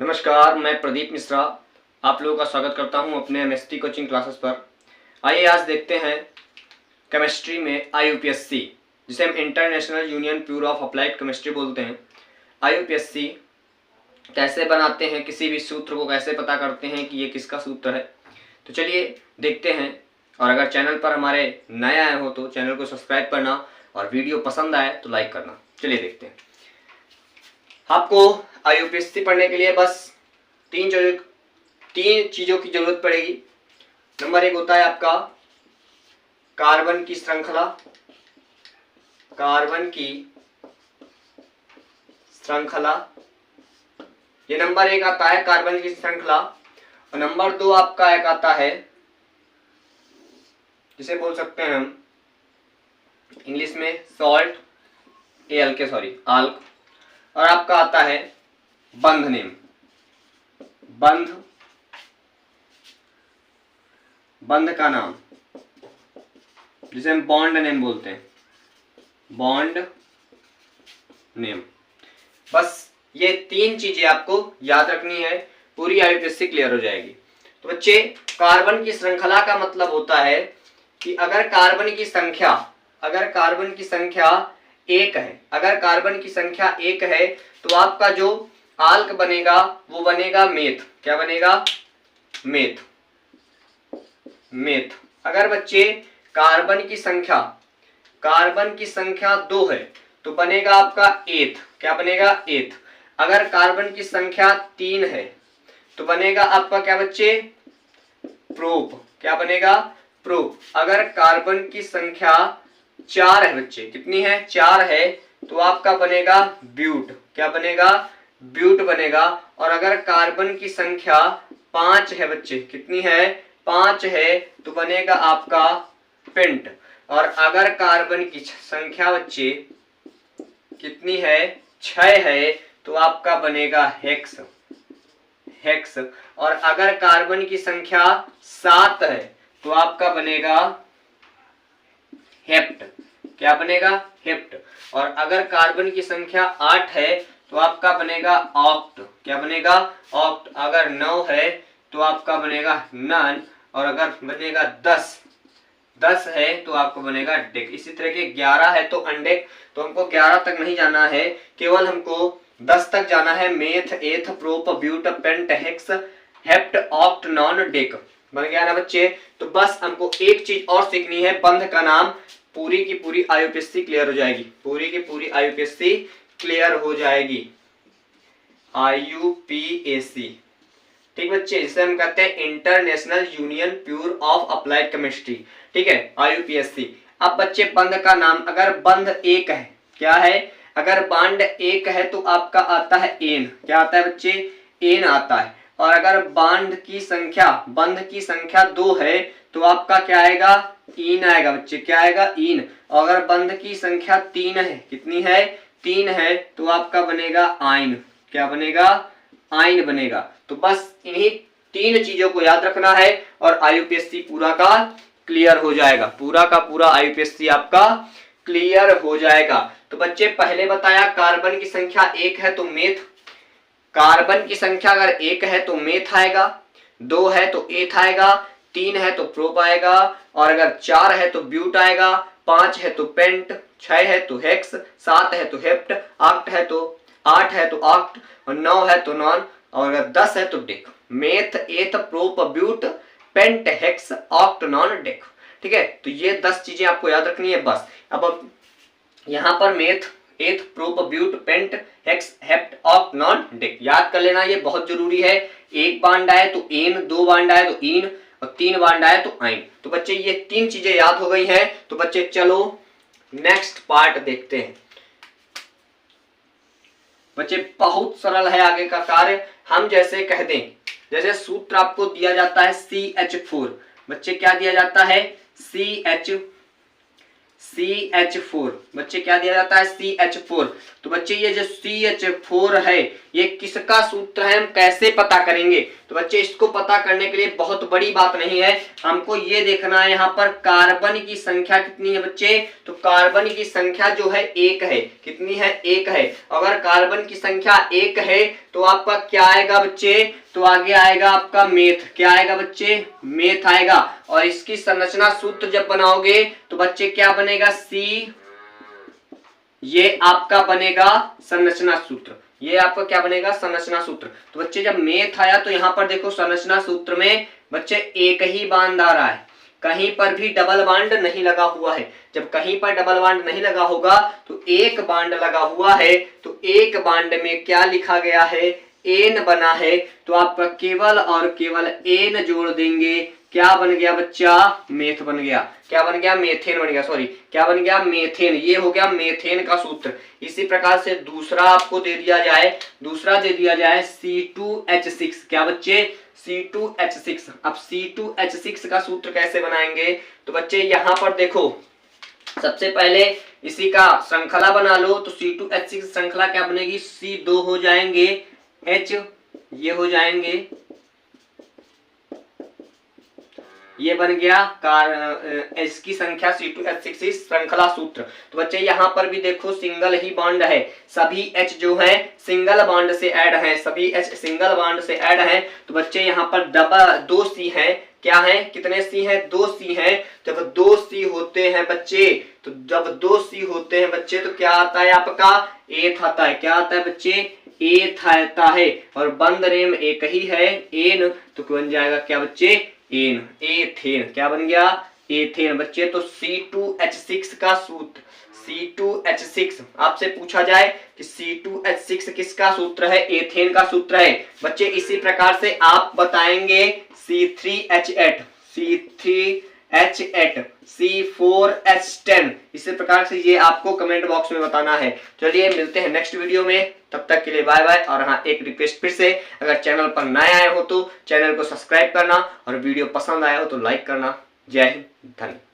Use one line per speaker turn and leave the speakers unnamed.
नमस्कार, मैं प्रदीप मिश्रा आप लोगों का स्वागत करता हूं अपने एमएसटी कोचिंग क्लासेस पर। आइए आज देखते हैं केमिस्ट्री में आईयूपीएससी, जिसे हम international union pure of applied chemistry बोलते हैं। आईयूपीएससी कैसे बनाते हैं, किसी भी सूत्र को कैसे पता करते हैं कि ये किसका सूत्र है, तो चलिए देखते हैं। और अगर चैनल पर हमारे नए आए हो तो चैनल को सब्सक्राइब करना और वीडियो पसंद आए तो लाइक करना। चलिए देखते हैं। आपको आईयूपीएससी पढ़ने के लिए बस तीन चीज़ों की जरूरत पड़ेगी। नंबर 1 होता है आपका कार्बन की श्रृंखला। ये नंबर 1 आता है कार्बन की श्रृंखला। और नंबर 2 आपका एक आता है, जिसे बोल सकते हैं हम इंग्लिश में सॉल्ट, आल्क। और आपका आता है बंध नेम, बंध का नाम, जिसे हम बॉन्ड नेम बोलते हैं, बॉन्ड नेम। बस ये 3 चीजें आपको याद रखनी है, पूरी आईयूपीएससी क्लियर हो जाएगी। तो बच्चे, कार्बन की श्रृंखला का मतलब होता है कि अगर कार्बन की संख्या 1 है, तो आपका जो आल्क बनेगा वो बनेगा मेथ। क्या बनेगा? मेथ। अगर बच्चे कार्बन की संख्या 2 है तो बनेगा आपका एथ। क्या बनेगा? एथ। अगर कार्बन की संख्या 3 है तो बनेगा आपका क्या बच्चे? प्रोप। क्या बनेगा? प्रोप। अगर कार्बन की संख्या 4 है बच्चे, कितनी है? 4 है, तो आपका बनेगा ब्यूट। क्या बनेगा? ब्यूट बनेगा। और अगर कार्बन की संख्या 5 है बच्चे, कितनी है? 5 है, तो बनेगा आपका पेंट। और अगर कार्बन की संख्या बच्चे कितनी है? 6 है, तो आपका बनेगा हेक्स। और अगर कार्बन की संख्या 7 है तो आपका बनेगा हेप्ट। क्या बनेगा? हेप्ट। और अगर कार्बन की संख्या 8 है तो आपका बनेगा ऑक्ट। क्या बनेगा? ऑक्ट। अगर 9 है तो आपका बनेगा नन। और अगर बनेगा 10 है तो आपको बनेगा डेक। इसी तरह के 11 है तो अनडेक। तो हमको 11 तक नहीं जाना है, केवल हमको 10 तक जाना है। Meth, eth, prop, but, pent, hex, hept, oct, non, dec. बन गया ना बच्चे? तो बस हमको एक चीज और सीखनी है, बंध का नाम। पूरी की पूरी आईयूपीएससी क्लियर हो जाएगी। आईयूपीएससी क्लियर हो जाएगी। आईयूपीएससी, ठीक बच्चे, जिसे हम कहते हैं international union pure of applied chemistry. ठीक है, आईयूपीएससी। अब बच्चे, बंध का नाम, अगर बंध 1 है, क्या है? अगर बांड 1 है तो आपका आता है एन। क्या आता है बच्चे? एन आता है। और अगर बंध की संख्या 2 है तो आपका क्या आएगा? इन आएगा बच्चे। क्या आएगा? इन। और अगर बंध की संख्या 3 है, कितनी है? 3 है, तो आपका बनेगा आइन। क्या बनेगा? आइन बनेगा। तो बस इन्हीं 3 चीजों को याद रखना है और आईयूपीएससी पूरा का क्लियर हो जाएगा। पूरा का पूरा आईयूपीएससी आपका क्लियर हो जाएगा। तो बच्चे, पहले बताया कार्बन की संख्या 1 है तो मेथ। कार्बन की संख्या अगर 1 है तो मेथ आएगा, 2 है तो एथ आएगा, 3 है तो प्रोप आएगा, और अगर 4 है तो ब्यूट आएगा, 5 है तो पेंट, 6 है तो हेक्स, 7 है तो हेप्ट, 8 है तो ऑक्ट, और 9 है तो नॉन, और अगर 10 है तो dec. Meth, eth, prop, but, pent, hex, oct, non, dec. ठीक है, तो ये 10 चीजें आपको याद रखनी है बस। अब यहां पर meth, eth, prop, but, pent, hex, hept, oct, non, dec याद कर लेना, ये बहुत जरूरी है। 1 बांड आए तो एन, 2 बांड आए तो इन, और 3 बांड आए तो आइन। तो बच्चे, ये 3 चीजें याद हो गई हैं। तो बच्चे, चलो नेक्स्ट पार्ट देखते हैं। बच्चे, बहुत सरल है आगे का कार्य। हम जैसे कह दें, जैसे सूत्र आपको दिया जाता है CH4। बच्चे, क्या दिया जाता है? CH4। बच्चे, क्या दिया जाता है? CH4। तो बच्चे, ये जो CH4 है, ये किसका सूत्र है, हम कैसे पता करेंगे। तो बच्चे इसको पता करने के लिए बहुत बड़ी बात नहीं है, हमको ये देखना है यहाँ पर कार्बन की संख्या कितनी है बच्चे। तो कार्बन की संख्या जो है 1 है, कितनी है, 1 है। अगर कार्बन की संख्या 1 है तो आपका क्या आएगा बच्चे, तो आगे आएगा आपका मेथ। क्या आएगा बच्चे, मेथ आएगा। और इसकी संरचना सूत्र जब बनाओगे तो बच्चे क्या बनेगा, सी, ये आपका बनेगा संरचना सूत्र। ये आपका क्या बनेगा, संरचना सूत्र। तो बच्चे जब मेथ आया तो यहाँ पर देखो संरचना सूत्र में बच्चे एक ही बांड आ रहा है, कहीं पर भी डबल बांड नहीं लगा हुआ है। जब कहीं पर डबल बांड नहीं लगा होगा तो एक बांड लगा हुआ है, तो एक बांड में क्या लिखा गया है, एन बना है। तो आपका केवल और केवल एन जोड़ देंगे, क्या बन गया बच्चा, मेथ बन गया। क्या बन गया, मेथेन बन गया, सॉरी क्या बन गया, मेथेन। ये हो गया मेथेन का सूत्र। इसी प्रकार से दूसरा आपको दे दिया जाए, दूसरा दे दिया जाए C2H6। क्या बच्चे, C2H6। अब C2H6 का सूत्र कैसे बनाएंगे, तो बच्चे यहाँ पर देखो सबसे पहले इसी का श्रृंखला बना लो। तो C2H6 श्रृंखला क्या बनेगी, C2 हो जाएंगे, H ये हो जाएंगे, ये बन गया H की संख्या C2H6 श्रृंखला सूत्र। तो बच्चे यहाँ पर भी देखो सिंगल ही बॉन्ड है, सभी H जो है सिंगल बॉन्ड से ऐड है, सभी H सिंगल बॉन्ड से ऐड है। तो बच्चे यहाँ पर डबल 2 C है, क्या है, कितने C हैं, 2 C हैं। जब 2 C होते हैं बच्चे, तो जब 2 C होते हैं बच्चे तो क्या आता है आपका, एथ आता है। क्या आता है बच्चे, एथ आता है। और बंद नेम एक ही है, एन, तो बन जाएगा क्या बच्चे, एन, एथेन। क्या बन गया, एथेन बच्चे। तो C2H6 का सूत्र, C2H6 आपसे पूछा जाए कि C2H6 किसका सूत्र है, एथेन का सूत्र है बच्चे। इसी प्रकार से आप बताएंगे C3H8, C3H8, C4H10। इसी प्रकार से ये आपको कमेंट बॉक्स में बताना है। चलिए मिलते हैं नेक्स्ट वीडियो में, तब तक के लिए बाय बाय। और हाँ, एक रिक्वेस्ट फिर से, अगर चैनल पर नए आए हो तो चैनल को सब्सक्राइब करना और वीडियो पसंद आया हो तो लाइक करना। जय हिंद, धन्यवाद।